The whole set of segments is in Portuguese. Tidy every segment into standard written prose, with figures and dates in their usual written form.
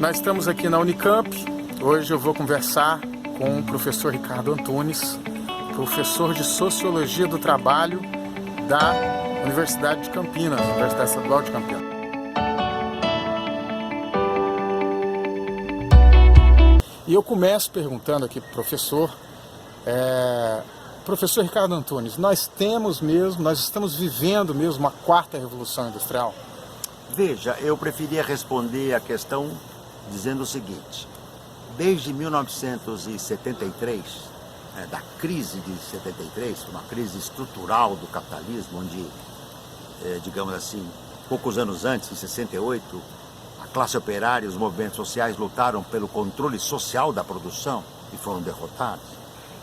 Nós estamos aqui na Unicamp. Hoje eu vou conversar com o professor Ricardo Antunes, professor de Sociologia do Trabalho da Universidade de Campinas, Universidade Estadual de Campinas. E eu começo perguntando aqui para o professor, professor Ricardo Antunes, nós estamos vivendo mesmo a quarta revolução industrial? Veja, eu preferia responder a questão dizendo o seguinte: desde 1973, da crise de 73, uma crise estrutural do capitalismo, onde, digamos assim, poucos anos antes, em 68, a classe operária e os movimentos sociais lutaram pelo controle social da produção e foram derrotados.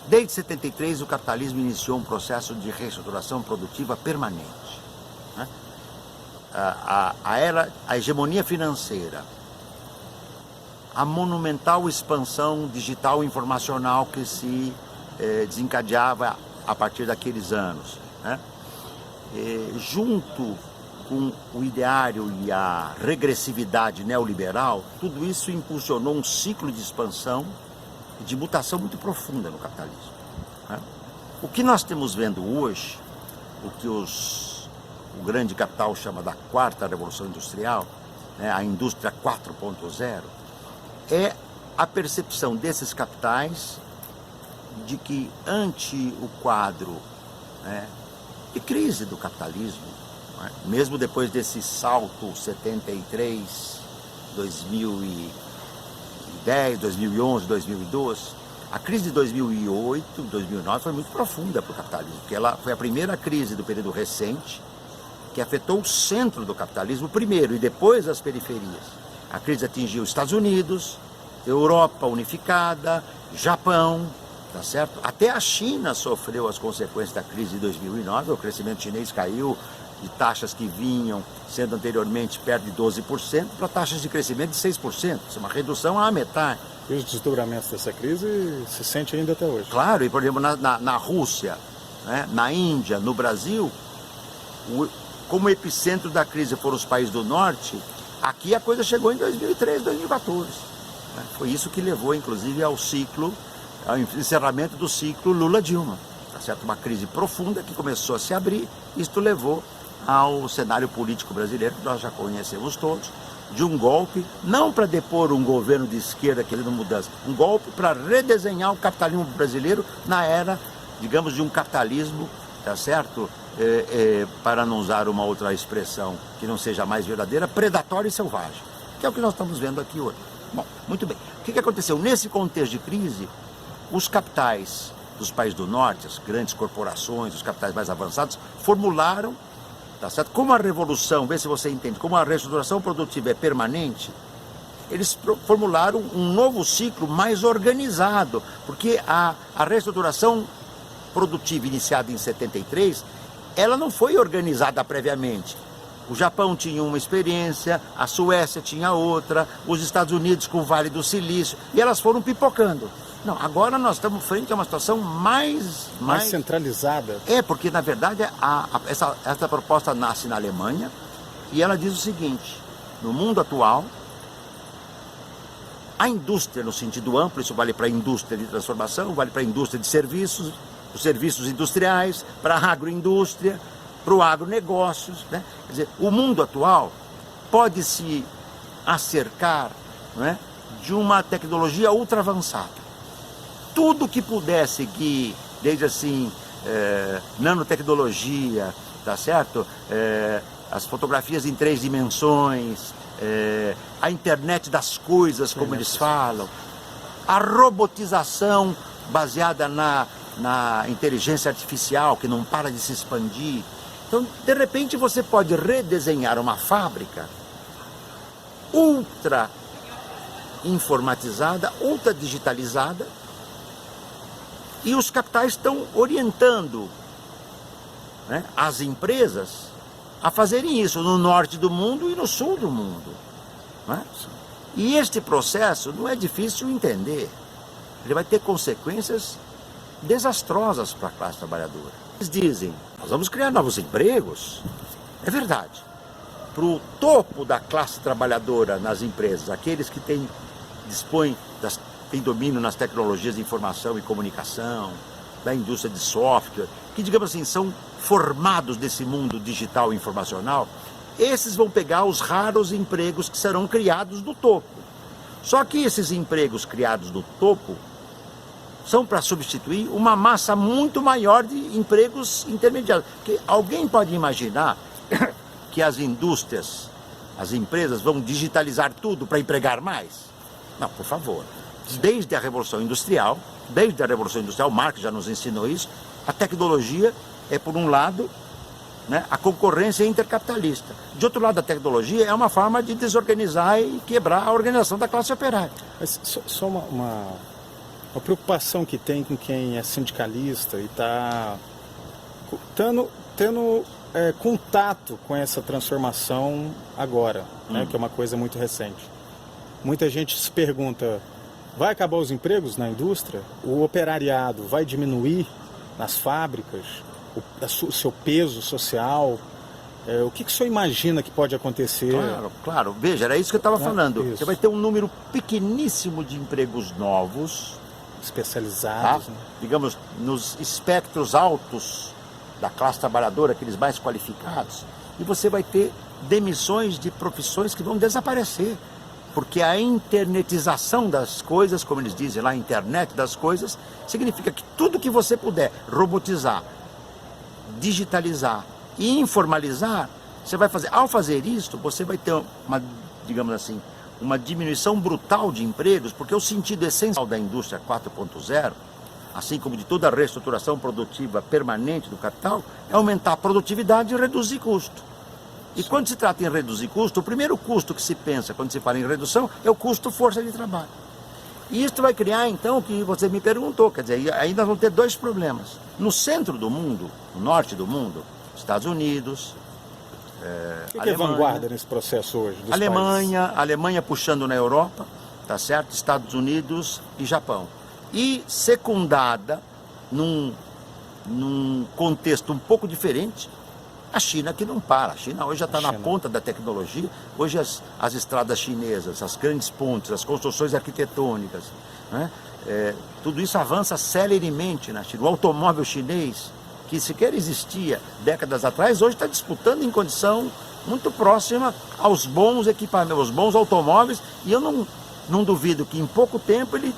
Desde 73, o capitalismo iniciou um processo de reestruturação produtiva permanente. A hegemonia financeira, a monumental expansão digital e informacional que se desencadeava a partir daqueles anos, junto com o ideário e a regressividade neoliberal, tudo isso impulsionou um ciclo de expansão e de mutação muito profunda no capitalismo. O que nós estamos vendo hoje, o que o grande capital chama da quarta revolução industrial, a indústria 4.0, é a percepção desses capitais de que, ante o quadro de crise do capitalismo, mesmo depois desse salto 73, 2010, 2011, 2012, a crise de 2008, 2009 foi muito profunda para o capitalismo, porque ela foi a primeira crise do período recente que afetou o centro do capitalismo primeiro e depois as periferias. A crise atingiu os Estados Unidos, Europa unificada, Japão, tá certo? Até a China sofreu as consequências da crise de 2009, o crescimento chinês caiu de taxas que vinham sendo anteriormente perto de 12% para taxas de crescimento de 6%, isso é uma redução à metade. E os desdobramentos dessa crise se sente ainda até hoje. Claro, e por exemplo na Rússia, na Índia, no Brasil, como epicentro da crise foram os países do norte, aqui a coisa chegou em 2013, 2014. Foi isso que levou, inclusive, ao encerramento do ciclo Lula-Dilma. Tá certo? Uma crise profunda que começou a se abrir, isto levou ao cenário político brasileiro, que nós já conhecemos todos, de um golpe, não para depor um governo de esquerda querendo mudança, um golpe para redesenhar o capitalismo brasileiro na era, digamos, de um capitalismo, tá certo? Para não usar uma outra expressão que não seja mais verdadeira, predatório e selvagem, que é o que nós estamos vendo aqui hoje. Bom, muito bem. O que aconteceu? Nesse contexto de crise, os capitais dos países do norte, as grandes corporações, os capitais mais avançados, formularam, tá certo? Como a revolução, vê se você entende, como a reestruturação produtiva é permanente, eles formularam um novo ciclo mais organizado, porque a reestruturação produtiva iniciada em 73, ela não foi organizada previamente. O Japão tinha uma experiência, a Suécia tinha outra, os Estados Unidos com o Vale do Silício, e elas foram pipocando. Não, agora nós estamos frente a uma situação mais centralizada. Porque na verdade essa proposta nasce na Alemanha e ela diz o seguinte: no mundo atual, a indústria no sentido amplo, isso vale para a indústria de transformação, vale para a indústria de serviços, os serviços industriais, para a agroindústria, para o agronegócios, Quer dizer, o mundo atual pode se acercar de uma tecnologia ultra avançada. Tudo que puder seguir, desde assim, nanotecnologia, tá certo? As fotografias em 3 dimensões, a internet das coisas, como eles falam, a robotização baseada na inteligência artificial, que não para de se expandir. Então, de repente, você pode redesenhar uma fábrica ultra informatizada, ultra digitalizada, e os capitais estão orientando as empresas a fazerem isso no norte do mundo e no sul do mundo. E este processo não é difícil entender. Ele vai ter consequências desastrosas para a classe trabalhadora. Eles dizem: nós vamos criar novos empregos. É verdade. para o topo da classe trabalhadora nas empresas, aqueles que têm domínio nas tecnologias de informação e comunicação, da indústria de software, que, digamos assim, são formados desse mundo digital e informacional, esses vão pegar os raros empregos que serão criados no topo. Só que esses empregos criados no topo são para substituir uma massa muito maior de empregos intermediários. Porque alguém pode imaginar que as indústrias, as empresas vão digitalizar tudo para empregar mais? Não, por favor. Desde a Revolução Industrial, Marx já nos ensinou isso, a tecnologia é, por um lado, né, a concorrência intercapitalista. De outro lado, a tecnologia é uma forma de desorganizar e quebrar a organização da classe operária. Mas só uma preocupação que tem com quem é sindicalista e está tendo contato com essa transformação agora, né, que é uma coisa muito recente. Muita gente se pergunta, vai acabar os empregos na indústria? O operariado vai diminuir nas fábricas? O seu peso social? O que o senhor imagina que pode acontecer? Claro. Veja, era isso que eu estava falando. Isso. Você vai ter um número pequeníssimo de empregos novos, especializados, tá? Né? Digamos, nos espectros altos da classe trabalhadora, aqueles mais qualificados, e você vai ter demissões de profissões que vão desaparecer, porque a internetização das coisas, como eles dizem lá, a internet das coisas, significa que tudo que você puder robotizar, digitalizar e informalizar, você vai fazer. Ao fazer isso, você vai ter uma, digamos assim, uma diminuição brutal de empregos, porque o sentido essencial da indústria 4.0, assim como de toda a reestruturação produtiva permanente do capital, é aumentar a produtividade e reduzir custo. E quando se trata em reduzir custo, o primeiro custo que se pensa quando se fala em redução é o custo força de trabalho. E isso vai criar, então, o que você me perguntou, quer dizer, aí nós vamos ter dois problemas. No centro do mundo, no norte do mundo, Estados Unidos, o que é vanguarda nesse processo hoje? Alemanha puxando na Europa, tá certo? Estados Unidos e Japão. E secundada, num contexto um pouco diferente, a China, que não para. A China hoje já está na ponta da tecnologia. Hoje as estradas chinesas, as grandes pontes, as construções arquitetônicas, né? Tudo isso avança celeremente na China. O automóvel chinês, que sequer existia décadas atrás, hoje está disputando em condição muito próxima aos bons equipamentos, aos bons automóveis, e eu não duvido que em pouco tempo ele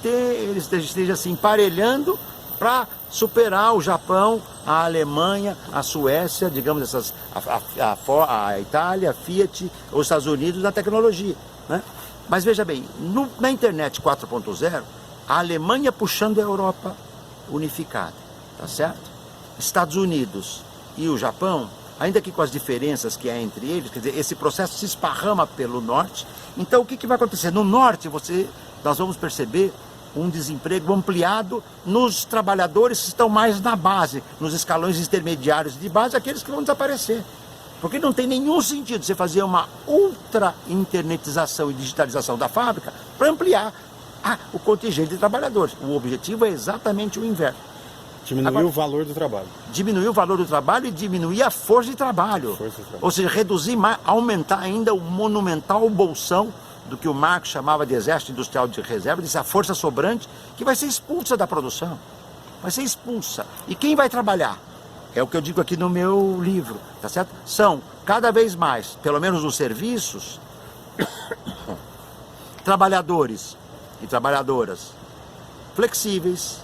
esteja se emparelhando para superar o Japão, a Alemanha, a Suécia, digamos, a Itália, a Fiat, os Estados Unidos na tecnologia, né? Mas veja bem, na internet 4.0, a Alemanha puxando a Europa unificada, tá certo? Estados Unidos e o Japão, ainda que com as diferenças que há entre eles, quer dizer, esse processo se esparrama pelo norte. Então o que vai acontecer? No norte nós vamos perceber um desemprego ampliado nos trabalhadores que estão mais na base, nos escalões intermediários de base, aqueles que vão desaparecer. Porque não tem nenhum sentido você fazer uma ultra-internetização e digitalização da fábrica para ampliar o contingente de trabalhadores. O objetivo é exatamente o inverso. Diminuir o valor do trabalho. Diminuir o valor do trabalho e diminuir a força de trabalho. Ou seja, reduzir mais, aumentar ainda o monumental bolsão do que o Marx chamava de exército industrial de reserva, disse a força sobrante, que vai ser expulsa da produção. Vai ser expulsa. E quem vai trabalhar? É o que eu digo aqui no meu livro, tá certo? São, cada vez mais, pelo menos nos serviços, trabalhadores e trabalhadoras flexíveis,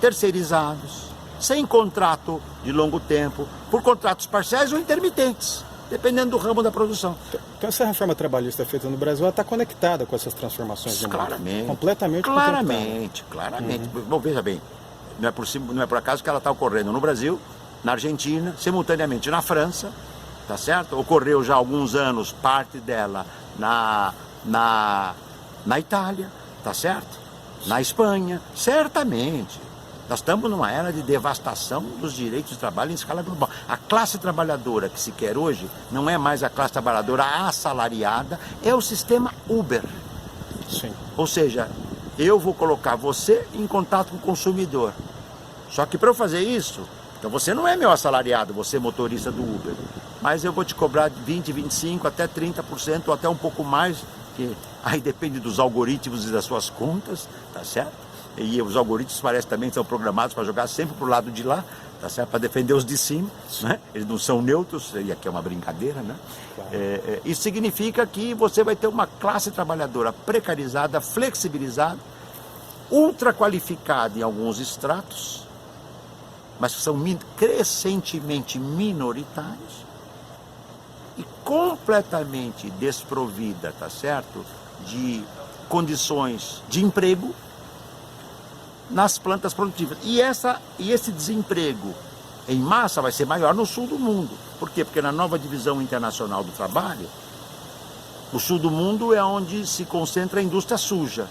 terceirizados, sem contrato de longo tempo, por contratos parciais ou intermitentes, dependendo do ramo da produção. Então essa reforma trabalhista feita no Brasil está conectada com essas transformações de claramente, completamente claramente. Bom, veja bem, não é por acaso que ela está ocorrendo no Brasil, na Argentina, simultaneamente na França, tá certo? Ocorreu já há alguns anos parte dela na Itália, tá certo? Na Espanha, certamente. Nós estamos numa era de devastação dos direitos de trabalho em escala global. A classe trabalhadora que se quer hoje não é mais a classe trabalhadora assalariada, é o sistema Uber. Sim. Ou seja, eu vou colocar você em contato com o consumidor. Só que para eu fazer isso, então você não é meu assalariado, você é motorista do Uber. mas eu vou te cobrar 20, 25, até 30%, ou até um pouco mais, que aí depende dos algoritmos e das suas contas, tá certo? E os algoritmos parecem também que são programados para jogar sempre pro lado de lá, tá certo? Para defender os de cima, né? Eles não são neutros, e aqui é uma brincadeira, né? Claro. Isso significa que você vai ter uma classe trabalhadora precarizada, flexibilizada, ultra qualificada em alguns estratos, mas que são crescentemente minoritários e completamente desprovida, tá certo? De condições de emprego nas plantas produtivas. E esse desemprego em massa vai ser maior no sul do mundo. Por quê? Porque na nova divisão internacional do trabalho, o sul do mundo é onde se concentra a indústria suja.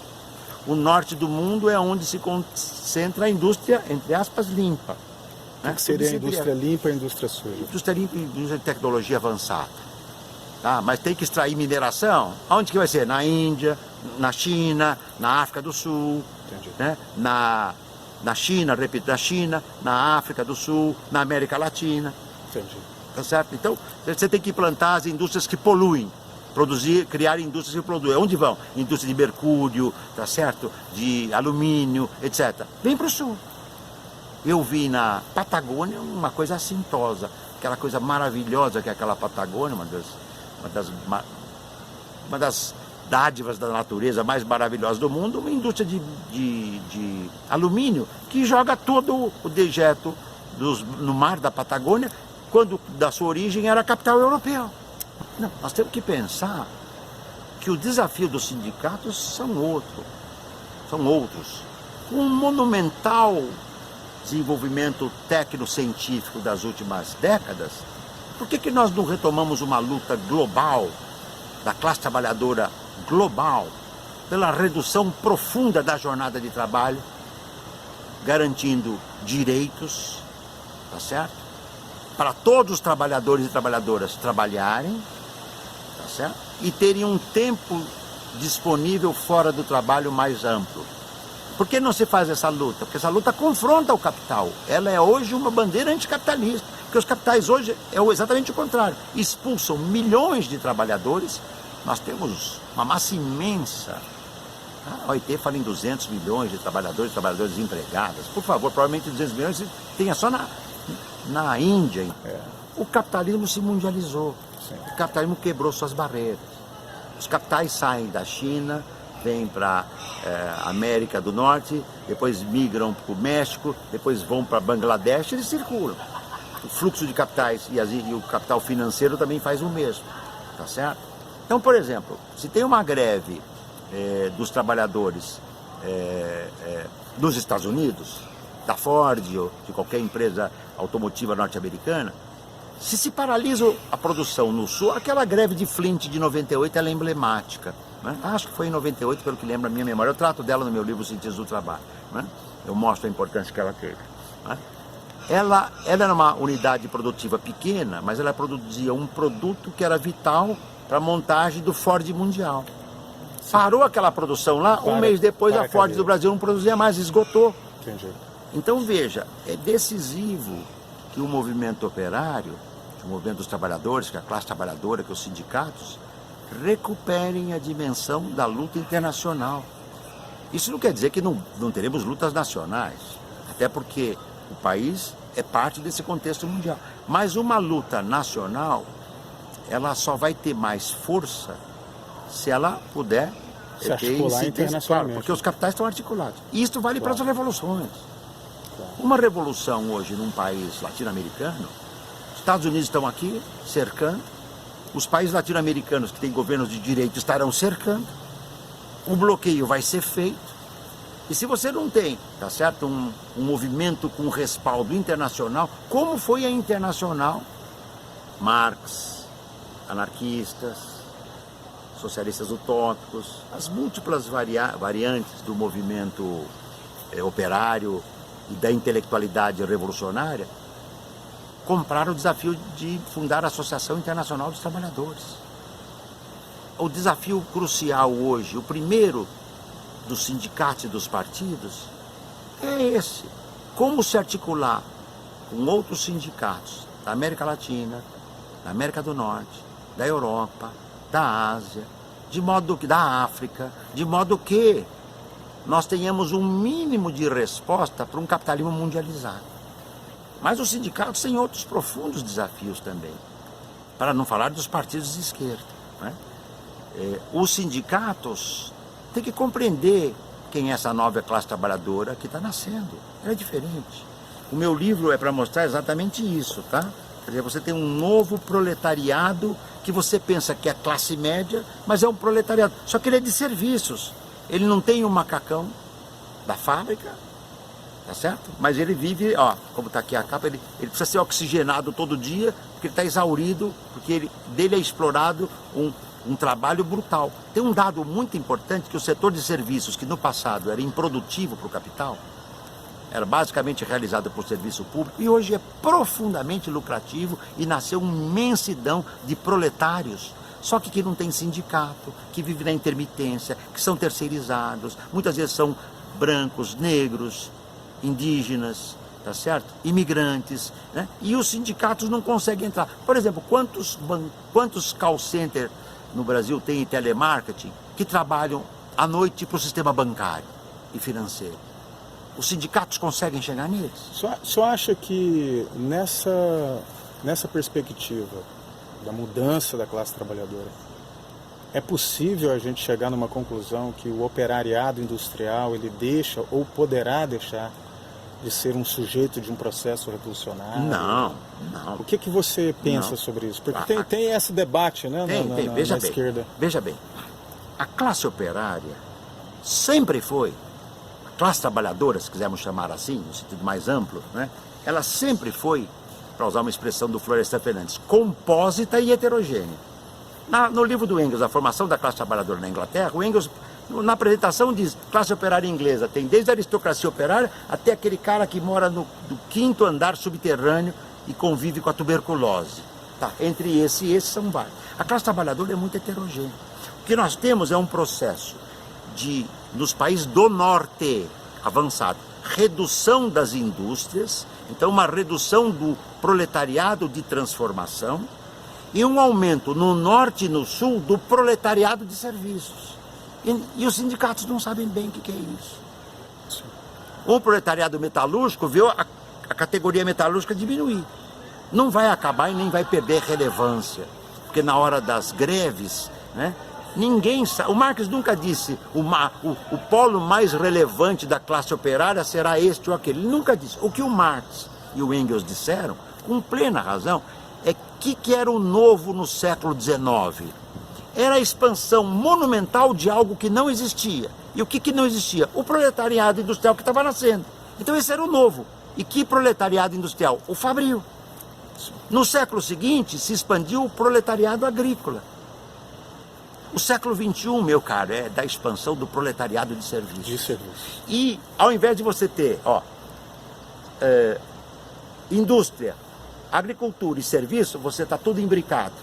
O norte do mundo é onde se concentra a indústria, entre aspas, limpa. O que seria a indústria limpa e a indústria suja? Indústria limpa e indústria de tecnologia avançada. Tá? Mas tem que extrair mineração. Aonde que vai ser? Na Índia, na China, na África do Sul, né? Na China, repito, na China, na África do Sul, na América Latina. Entendi. Tá certo? Então, você tem que plantar as indústrias que poluem. Criar indústrias que produzem. Onde vão? Indústria de mercúrio, tá certo? De alumínio, etc. Vem para o sul. Eu vi na Patagônia uma coisa assintosa, aquela coisa maravilhosa que é aquela Patagônia, uma das dádivas da natureza mais maravilhosas do mundo, uma indústria de alumínio que joga todo o dejeto no mar da Patagônia, quando da sua origem era a capital europeu. Não, nós temos que pensar que o desafio dos sindicatos são outros. Um monumental desenvolvimento tecnocientífico das últimas décadas, por que nós não retomamos uma luta global, da classe trabalhadora global, pela redução profunda da jornada de trabalho, garantindo direitos, tá certo? Para todos os trabalhadores e trabalhadoras trabalharem, tá certo? E terem um tempo disponível fora do trabalho mais amplo. Por que não se faz essa luta? Porque essa luta confronta o capital. Ela é hoje uma bandeira anticapitalista. Porque os capitais hoje é exatamente o contrário. Expulsam milhões de trabalhadores. Nós temos uma massa imensa. A OIT fala em 200 milhões de trabalhadores e trabalhadoras desempregadas. Por favor, provavelmente 200 milhões tenha só na Índia. O capitalismo se mundializou. Sim. O capitalismo quebrou suas barreiras. Os capitais saem da China, vêm para a América do Norte, depois migram para o México, depois vão para Bangladesh, eles circulam. O fluxo de capitais e o capital financeiro também faz o mesmo, tá certo? Então, por exemplo, se tem uma greve dos trabalhadores dos Estados Unidos, da Ford ou de qualquer empresa automotiva norte-americana, se paralisa a produção no sul, aquela greve de Flint de 98 ela é emblemática. Né? Acho que foi em 98, pelo que lembra a minha memória. Eu trato dela no meu livro Sentidos do Trabalho. Né? Eu mostro a importância que ela teve. Né? Ela era uma unidade produtiva pequena, mas ela produzia um produto que era vital para a montagem do Ford Mundial. Sim. Parou aquela produção lá, um mês depois a Ford do Brasil não produzia mais, esgotou. Entendi. Então veja, é decisivo que o movimento operário, o movimento dos trabalhadores, que é a classe trabalhadora, que os sindicatos, recuperem a dimensão da luta internacional. Isso não quer dizer que não teremos lutas nacionais, até porque o país é parte desse contexto mundial. Mas uma luta nacional, ela só vai ter mais força se ela puder se articular internacionalmente. Porque os capitais estão articulados. E isso vale para as revoluções. Uma revolução hoje num país latino-americano, os Estados Unidos estão aqui cercando, os países latino-americanos que têm governos de direito estarão cercando, o bloqueio vai ser feito, e se você não tem, tá certo, um movimento com respaldo internacional, como foi a Internacional, Marx, anarquistas, socialistas utópicos, as múltiplas variantes do movimento operário e da intelectualidade revolucionária, compraram o desafio de fundar a Associação Internacional dos Trabalhadores. O desafio crucial hoje, o primeiro dos sindicatos e dos partidos, é esse. Como se articular com outros sindicatos da América Latina, da América do Norte, da Europa, da Ásia, de modo que da África, de modo que nós tenhamos um mínimo de resposta para um capitalismo mundializado. Mas os sindicatos têm outros profundos desafios também, para não falar dos partidos de esquerda, né? Os sindicatos têm que compreender quem é essa nova classe trabalhadora que está nascendo. Ela é diferente. O meu livro é para mostrar exatamente isso, tá? Quer dizer, você tem um novo proletariado que você pensa que é classe média, mas é um proletariado. Só que ele é de serviços. Ele não tem um macacão da fábrica, tá certo? Mas ele vive, ó, como está aqui a capa, ele precisa ser oxigenado todo dia, porque ele está exaurido, porque dele é explorado um trabalho brutal. Tem um dado muito importante, que o setor de serviços, que no passado era improdutivo para o capital, era basicamente realizado por serviço público, e hoje é profundamente lucrativo, e nasceu uma imensidão de proletários, só que não tem sindicato, que vive na intermitência, que são terceirizados, muitas vezes são brancos, negros, indígenas, tá certo? Imigrantes, né? E os sindicatos não conseguem entrar. Por exemplo, quantos call center no Brasil tem em telemarketing que trabalham à noite para o sistema bancário e financeiro? Os sindicatos conseguem chegar neles? Só acha que nessa perspectiva da mudança da classe trabalhadora, é possível a gente chegar numa conclusão que o operariado industrial ele deixa ou poderá deixar de ser um sujeito de um processo revolucionário? Não. O que você pensa sobre isso? Porque tem esse debate, né, na esquerda. Veja bem, a classe operária sempre foi, a classe trabalhadora, se quisermos chamar assim, no sentido mais amplo, né, ela sempre foi, para usar uma expressão do Florestan Fernandes, compósita e heterogênea. No livro do Engels, A Formação da Classe Trabalhadora na Inglaterra, o Engels, na apresentação, diz: classe operária inglesa tem desde a aristocracia operária até aquele cara que mora no 5º andar subterrâneo e convive com a tuberculose. Tá, entre esse e esse são vários. A classe trabalhadora é muito heterogênea. O que nós temos é um processo de, nos países do norte avançado, redução das indústrias, então uma redução do proletariado de transformação, e um aumento no norte e no sul do proletariado de serviços. E os sindicatos não sabem bem o que é isso. O proletariado metalúrgico viu a categoria metalúrgica diminuir. Não vai acabar e nem vai perder relevância, porque na hora das greves, né, ninguém sabe. O Marx nunca disse o polo mais relevante da classe operária será este ou aquele. Ele nunca disse. O que o Marx e o Engels disseram, com plena razão, é que era o novo no século XIX. Era a expansão monumental de algo que não existia. E o que não existia? O proletariado industrial que estava nascendo. Então esse era o novo. E que proletariado industrial? O fabril. No século seguinte se expandiu o proletariado agrícola. O século XXI, meu caro, é da expansão do proletariado de serviços. E ao invés de você ter indústria, agricultura e serviço, você está tudo imbricado.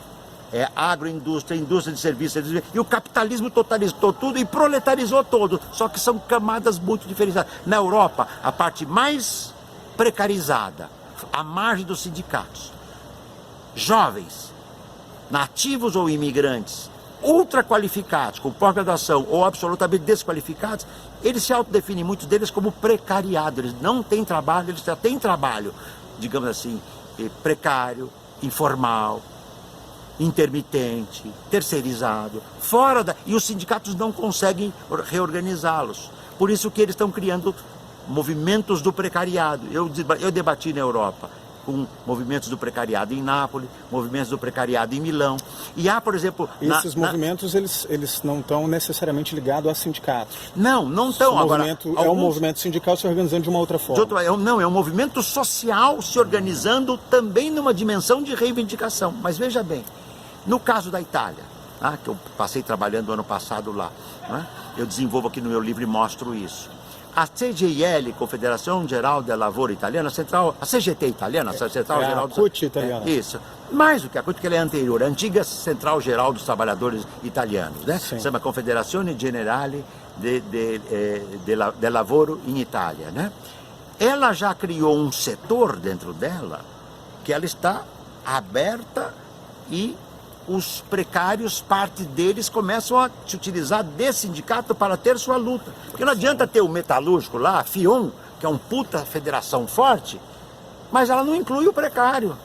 É agroindústria, indústria de serviços, e o capitalismo totalizou tudo e proletarizou todo, só que são camadas muito diferenciadas. Na Europa, a parte mais precarizada, à margem dos sindicatos, jovens, nativos ou imigrantes, ultra qualificados, com pós-graduação ou absolutamente desqualificados, eles se autodefinem, muitos deles, como precariado. Eles não têm trabalho, eles já têm trabalho, digamos assim, precário, informal, intermitente, terceirizado, e os sindicatos não conseguem reorganizá-los. Por isso que eles estão criando movimentos do precariado. Eu debati na Europa com movimentos do precariado em Nápoles, movimentos do precariado em Milão. E há, por exemplo... Esses movimentos, eles não estão necessariamente ligados a sindicatos. Não estão. É um movimento sindical se organizando de uma outra forma. É um movimento social se organizando também numa dimensão de reivindicação. Mas veja bem, no caso da Itália, que eu passei trabalhando ano passado lá, eu desenvolvo aqui no meu livro e mostro isso. A CGIL, Confederação Geral del Lavoro Italiana, a CGT italiana, a Central Geral do... CUT italiana. Isso. Mais do que a CUT, que ela é anterior, a antiga Central Geral dos Trabalhadores Italianos, né? Se chama Confederazione Generale del Lavoro in Itália, né? Ela já criou um setor dentro dela que ela está aberta e os precários, parte deles, começam a se utilizar desse sindicato para ter sua luta. Porque não adianta ter o metalúrgico lá, a FIOM, que é uma puta federação forte, mas ela não inclui o precário.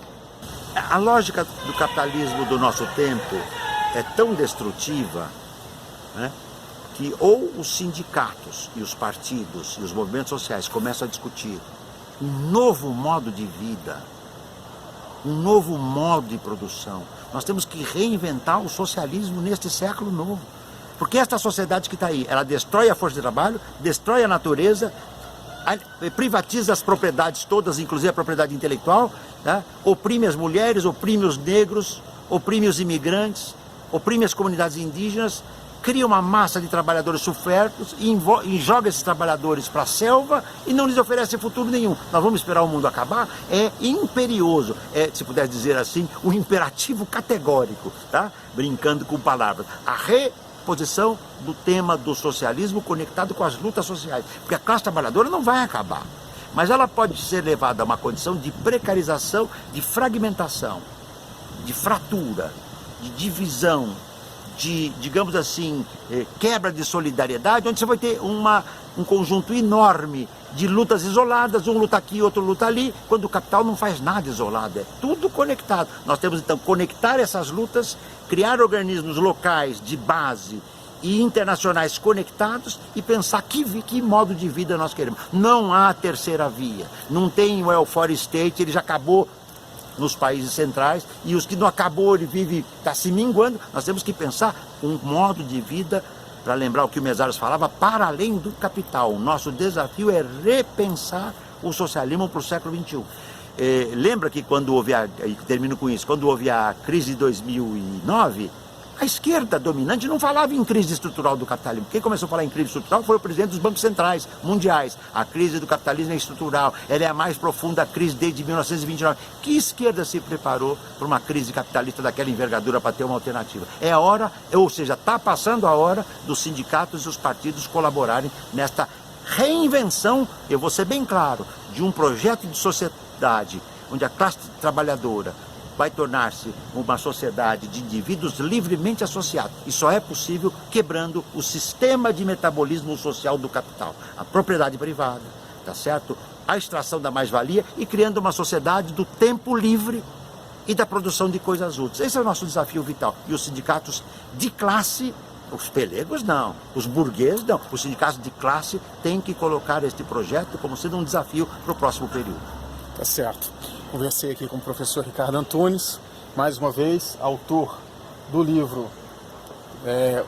A lógica do capitalismo do nosso tempo é tão destrutiva, né, que ou os sindicatos e os partidos e os movimentos sociais começam a discutir um novo modo de vida, um novo modo de produção. Nós temos que reinventar o socialismo neste século novo. Porque esta sociedade que está aí, ela destrói a força de trabalho, destrói a natureza, privatiza as propriedades todas, inclusive a propriedade intelectual, tá? Oprime as mulheres, oprime os negros, oprime os imigrantes, oprime as comunidades indígenas, cria uma massa de trabalhadores sofridos e joga esses trabalhadores para a selva e não lhes oferece futuro nenhum. Nós vamos esperar o mundo acabar? É imperioso, se puder dizer assim, um imperativo categórico, tá? Brincando com palavras. A reposição do tema do socialismo conectado com as lutas sociais, porque a classe trabalhadora não vai acabar, mas ela pode ser levada a uma condição de precarização, de fragmentação, de fratura, de divisão, de, digamos assim, quebra de solidariedade, onde você vai ter um conjunto enorme de lutas isoladas, um luta aqui, outro luta ali, quando o capital não faz nada isolado, é tudo conectado. Nós temos então que conectar essas lutas, criar organismos locais de base e internacionais conectados e pensar que modo de vida nós queremos. Não há terceira via, não tem o welfare state, ele já acabou nos países centrais, e os que não acabou, ele vive, está se minguando. Nós temos que pensar um modo de vida, para lembrar o que o Mesaros falava, para além do capital. O nosso desafio é repensar o socialismo para o século XXI. Lembra que quando houve, e termino com isso, quando houve a crise de 2009, a esquerda dominante não falava em crise estrutural do capitalismo. Quem começou a falar em crise estrutural foi o presidente dos bancos centrais mundiais. A crise do capitalismo é estrutural, ela é a mais profunda crise desde 1929. Que esquerda se preparou para uma crise capitalista daquela envergadura para ter uma alternativa? É a hora, ou seja, está passando a hora dos sindicatos e os partidos colaborarem nesta reinvenção, eu vou ser bem claro, de um projeto de sociedade onde a classe trabalhadora vai tornar-se uma sociedade de indivíduos livremente associados. E só é possível quebrando o sistema de metabolismo social do capital. A propriedade privada, tá certo? A extração da mais-valia e criando uma sociedade do tempo livre e da produção de coisas úteis. Esse é o nosso desafio vital. E os sindicatos de classe, os pelegos não, os burgueses não, os sindicatos de classe têm que colocar este projeto como sendo um desafio para o próximo período. Tá certo. Conversei aqui com o professor Ricardo Antunes, mais uma vez, autor do livro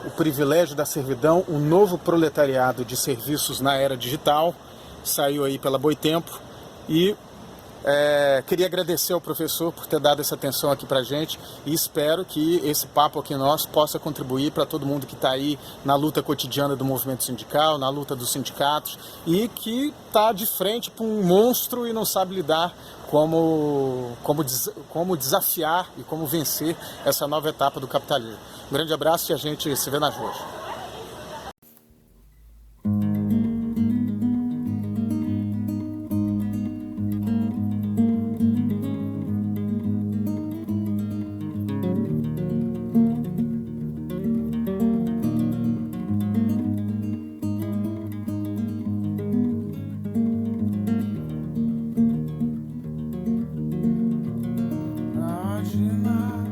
O Privilégio da Servidão, o Novo Proletariado de Serviços na Era Digital, saiu aí pela Boitempo, e queria agradecer ao professor por ter dado essa atenção aqui pra gente, e espero que esse papo aqui nosso possa contribuir para todo mundo que está aí na luta cotidiana do movimento sindical, na luta dos sindicatos, e que está de frente para um monstro e não sabe lidar como desafiar e como vencer essa nova etapa do capitalismo. Um grande abraço e a gente se vê nas ruas. Imagina,